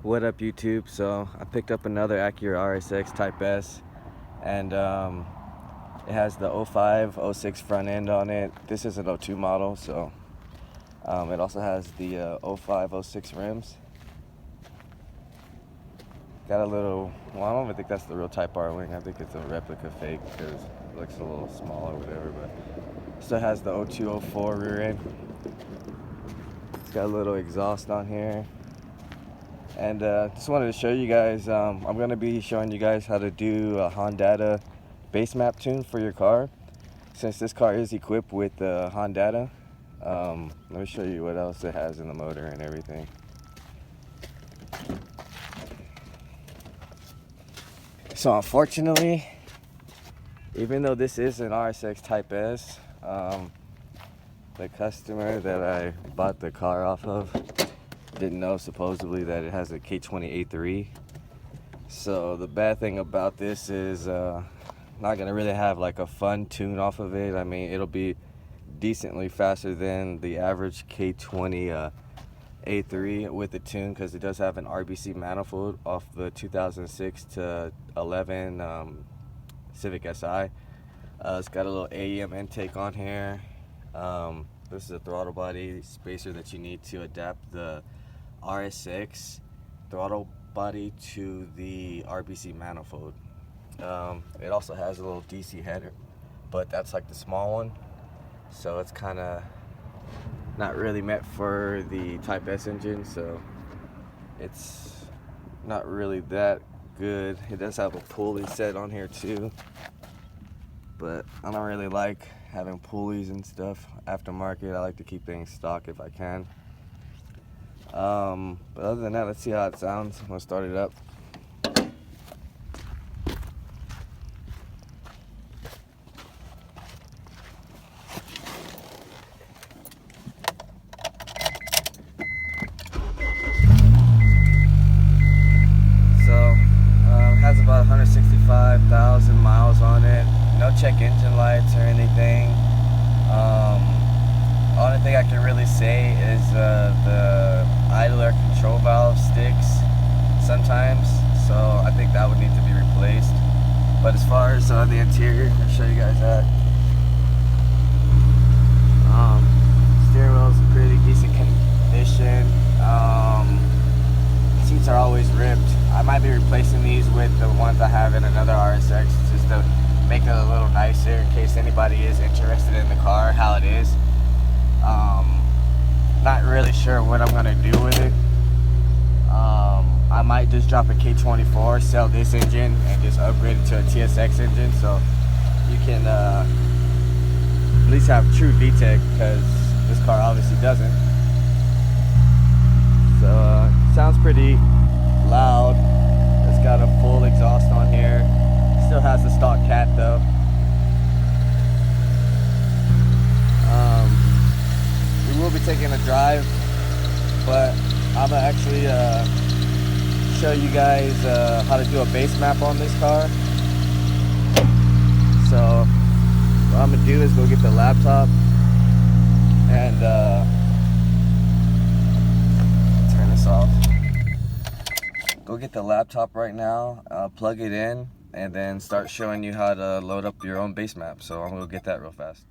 What up, YouTube? So I picked up another Acura Rsx Type S, and it has the 05, 06 front end on it. This is an 02 model, so it also has the 05, 06 rims. Got a little, well, I don't even think that's the real Type R wing. I think it's a replica fake because it looks a little small or whatever, but still has the 02, 04 rear end. It's got a little exhaust on here. And just wanted to show you guys, I'm going to be showing you guys how to do a Hondata Basemap tune for your car. Since this car is equipped with Hondata, let me show you what else it has in the motor and everything. So unfortunately, even though this is an Rsx Type S, the customer that I bought the car off of didn't know supposedly that it has a K20A3. So the bad thing about this is not gonna really have like a fun tune off of it. I mean, it'll be decently faster than the average K20 A3 with the tune, because it does have an RBC manifold off the 2006 to 11 Civic Si. It's got a little AEM intake on here. This is a throttle body spacer that you need to adapt the Rsx throttle body to the RBC manifold. It also has a little DC header, but that's like the small one, so it's kind of not really meant for the Type S engine, so it's not really that good. It does have a pulley set on here too, but I don't really like having pulleys and stuff aftermarket. I like to keep things stock if I can. But other than that, let's see how it sounds. I'm gonna start it up. It has about 165,000 miles on it. No check engine lights or anything. Only thing I can really say is the idler control valve sticks sometimes, so I think that would need to be replaced. But as far as the interior, I'll show you guys that. Steering wheel's in pretty decent condition. Seats are always ripped. I might be replacing these with the ones I have in another Rsx just to make it a little nicer in case anybody is interested in the car, how it is. Not really sure what I'm gonna do with it. I might just drop a K24, sell this engine, and just upgrade it to a TSX engine, so you can at least have true VTEC, because this car obviously doesn't. So sounds pretty loud. It's got a full exhaust on here. Still has the stock cat though. We will be taking a drive, but I'm gonna actually show you guys how to do a base map on this car. So what I'm gonna do is go get the laptop and turn this off. Go get the laptop right now, plug it in, and then start showing you how to load up your own base map. So I'm gonna get that real fast.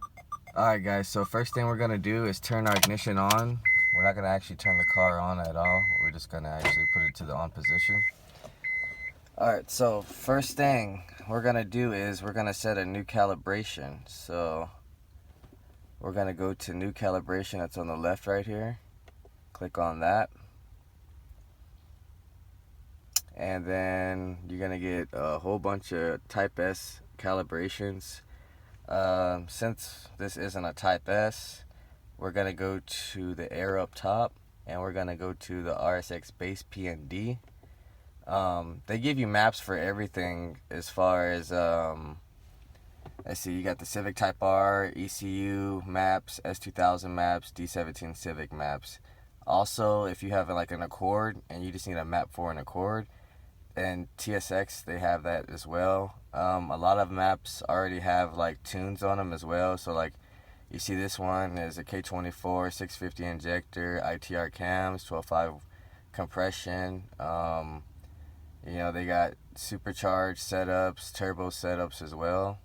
Alright guys, so first thing we're gonna do is turn our ignition on. We're not gonna actually turn the car on at all. We're just gonna actually put it to the on position. Alright, so first thing we're gonna do is we're gonna set a new calibration. So we're gonna go to new calibration. That's on the left right here. Click on that. And then you're gonna get a whole bunch of Type S calibrations. Since this isn't a Type S, we're gonna go to the arrow up top, and we're gonna go to the Rsx base PND. They give you maps for everything as far as let's see, you got the Civic Type R, ECU maps, S2000 maps, D17 Civic maps. Also, if you have like an Accord and you just need a map for an Accord, and TSX, they have that as well. A lot of maps already have like tunes on them as well. So like you see this one is a K24 650 injector, ITR cams, 12.5 compression. You know, they got supercharged setups, turbo setups as well.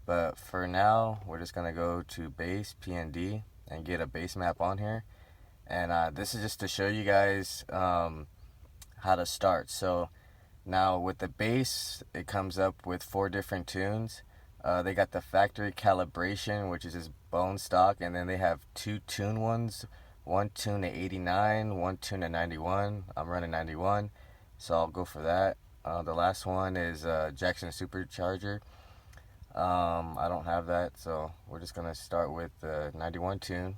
But for now, we're just going to go to base, PND, and get a Basemap on here. And this is just to show you guys how to start. So now with the base, it comes up with 4 different tunes. They got the factory calibration, which is just bone stock, and then they have 2 tune ones. One tune to 89, one tune to 91. I'm running 91, so I'll go for that. The last one is Jackson Supercharger. I don't have that, so we're just gonna start with the 91 tune.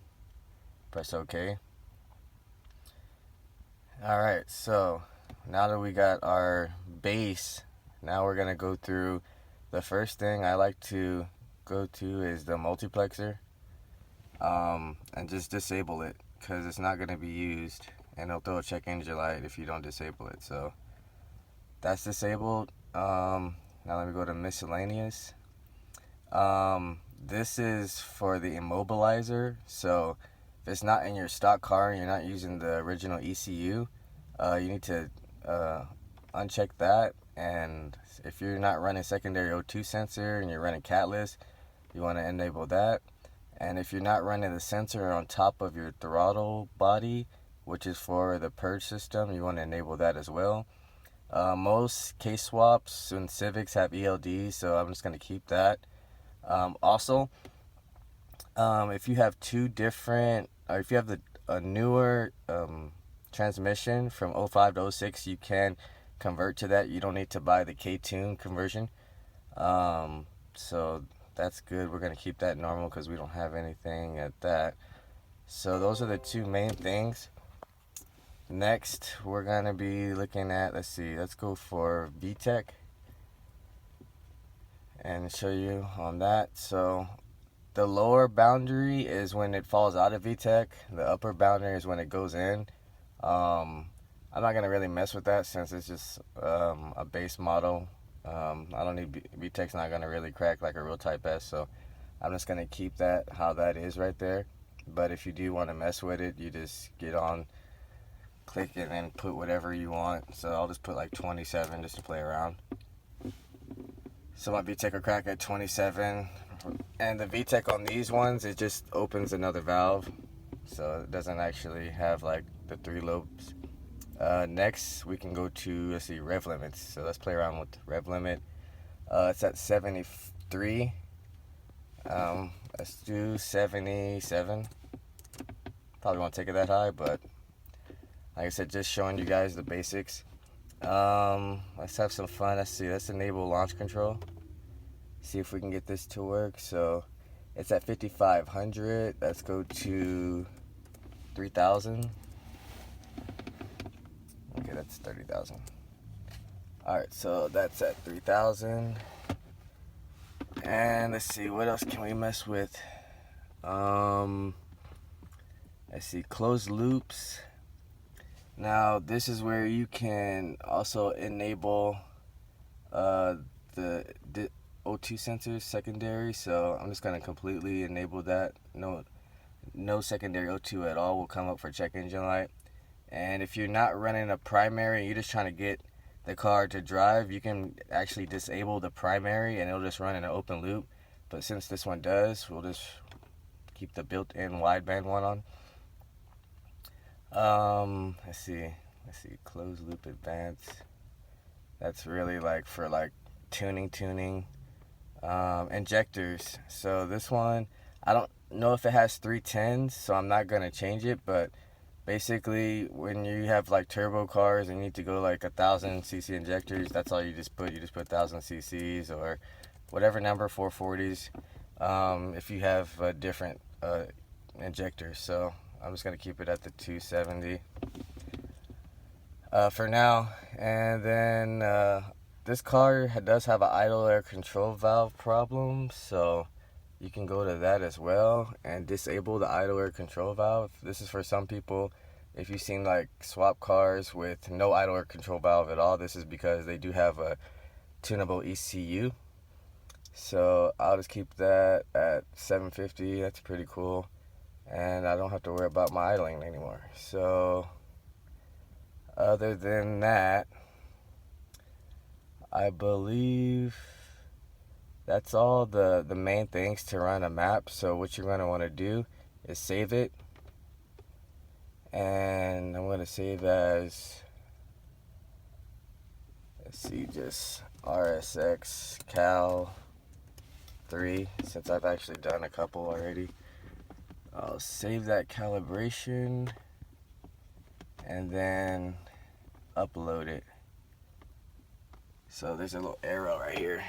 Press OK. Alright, so now that we got our base, now we're gonna go through. The first thing I like to go to is the multiplexer, and just disable it, because it's not gonna be used, and it'll throw a check engine light if you don't disable it. So that's disabled. Now let me go to Miscellaneous. This is for the Immobilizer. So if it's not in your stock car and you're not using the original ECU, you need to uncheck that. And if you're not running secondary O2 sensor and you're running catless, you want to enable that. And if you're not running the sensor on top of your throttle body, which is for the purge system, you want to enable that as well. Most case swaps and Civics have ELD, so I'm just going to keep that. Also, if you have two different, or if you have a newer transmission from 05 to 06, you can convert to that. You don't need to buy the K-Tune conversion. So that's good. We're going to keep that normal because we don't have anything at that. So those are the two main things. Next, we're going to be looking at, let's go for VTEC and show you on that. So the lower boundary is when it falls out of VTEC. The upper boundary is when it goes in. I'm not going to really mess with that since it's just a base model. I don't need VTEC's not going to really crack like a real Type S, so I'm just going to keep that how that is right there. But if you do want to mess with it, you just get on, click it, and put whatever you want. So I'll just put like 27 just to play around. So my VTEC will crack at 27, and the VTEC on these ones, it just opens another valve, so it doesn't actually have like the 3 lobes. Next, we can go to, Rev Limits. So let's play around with Rev Limit. It's at 73. Let's do 77. Probably won't take it that high, but like I said, just showing you guys the basics. Let's have some fun. Let's enable launch control. See if we can get this to work. So it's at 5,500. Let's go to 3,000. Okay, that's 30,000. Alright, so that's at 3,000. And let's see, what else can we mess with? Let's see, closed loops. Now, this is where you can also enable the O2 sensors secondary. So I'm just going to completely enable that. No secondary O2 at all will come up for check engine light. And if you're not running a primary, you're just trying to get the car to drive, you can actually disable the primary and it'll just run in an open loop. But since this one does, we'll just keep the built-in wideband one on. Let's see, closed loop advanced. That's really like for like tuning. Injectors. So this one, I don't know if it has 310s, so I'm not gonna change it, but basically, when you have like turbo cars and you need to go like 1,000cc injectors, that's all you just put. You just put 1,000cc's or whatever number, 440s. If you have different injectors, so I'm just gonna keep it at the 270 for now. And then this car does have an idle air control valve problem, so you can go to that as well and disable the idle air control valve. This is for some people. If you've seen like swap cars with no idle air control valve at all, this is because they do have a tunable ECU. So I'll just keep that at 750. That's pretty cool, and I don't have to worry about my idling anymore. So Other than that, I believe that's all the main things to run a map. So what you're going to want to do is save it. And I'm going to save as, let's see, just Rsx Cal 3, since I've actually done a couple already. I'll save that calibration and then upload it. So there's a little arrow right here.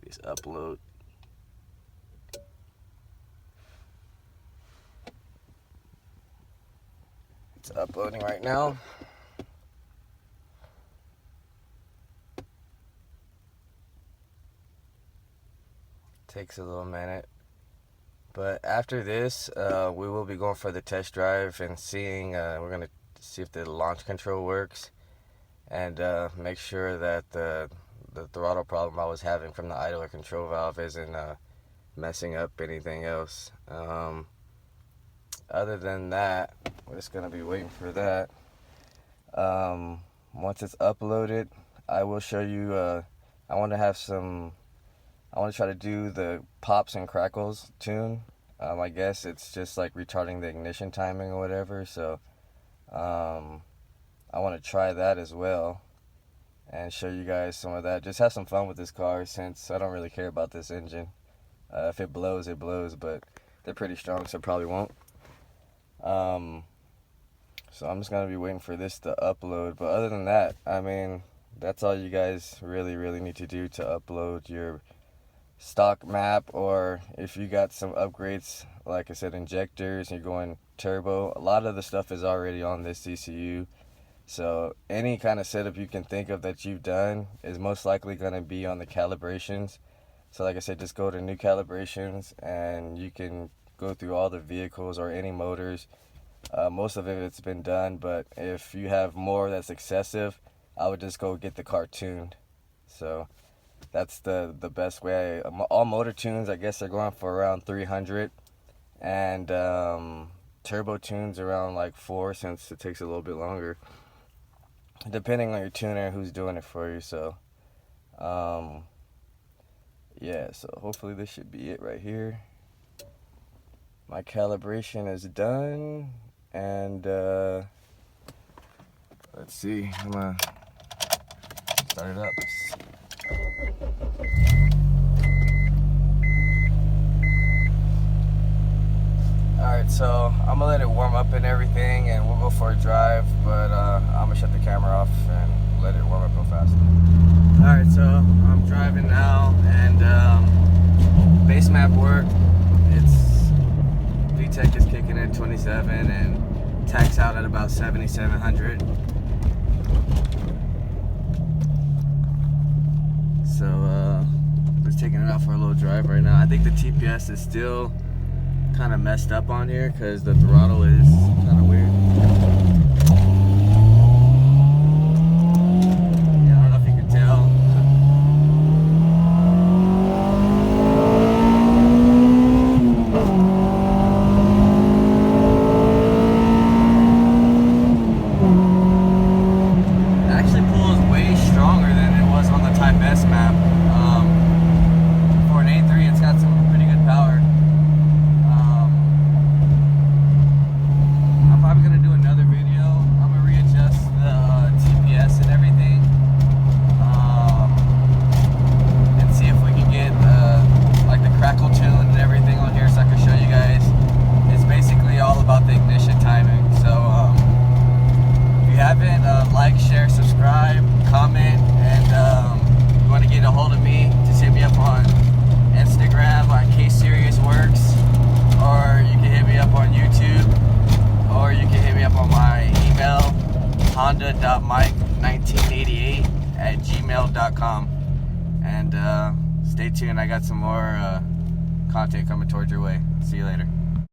Just upload. It's uploading right now. Takes a little minute. But after this, we will be going for the test drive and seeing, we're going to see if the launch control works and make sure that the throttle problem I was having from the idler control valve isn't messing up anything else. Other than that, we're just going to be waiting for that. Once it's uploaded, I will show you, I want to try to do the pops and crackles tune. I guess it's just like retarding the ignition timing or whatever, so I want to try that as well and show you guys some of that. Just have some fun with this car, since I don't really care about this engine. If it blows, it blows, but they're pretty strong, so it probably won't. So I'm just going to be waiting for this to upload. But other than that, I mean, that's all you guys really need to do to upload your stock map. Or if you got some upgrades, like I said, injectors, and you're going turbo, a lot of the stuff is already on this ECU. So any kind of setup you can think of that you've done is most likely going to be on the calibrations. So like I said, just go to new calibrations and you can go through all the vehicles or any motors. Most of it's been done, but if you have more that's excessive, I would just go get the car tuned. So that's the best way. All motor tunes, I guess, are going for around 300, and turbo tunes around like 4, since it takes a little bit longer, depending on your tuner who's doing it for you. So yeah, so hopefully this should be it right here. My calibration is done, and let's see, I'm gonna start it up. Alright, so I'm gonna let it warm up and everything, and we'll go for a drive, but I'm gonna shut the camera off and let it warm up real fast. Alright, so I'm driving now, and Basemap worked. VTEC is kicking in 27 and tax out at about 7,700. So just taking it out for a little drive right now. I think the TPS is still kind of messed up on here because the throttle is kind of weird. Yeah, I don't know if you can tell. Like, share, subscribe, comment, and if you want to get a hold of me, just hit me up on Instagram on KSeriousWorks, or you can hit me up on YouTube, or you can hit me up on my email, honda.mike1988@gmail.com. And stay tuned, I got some more content coming towards your way. See you later.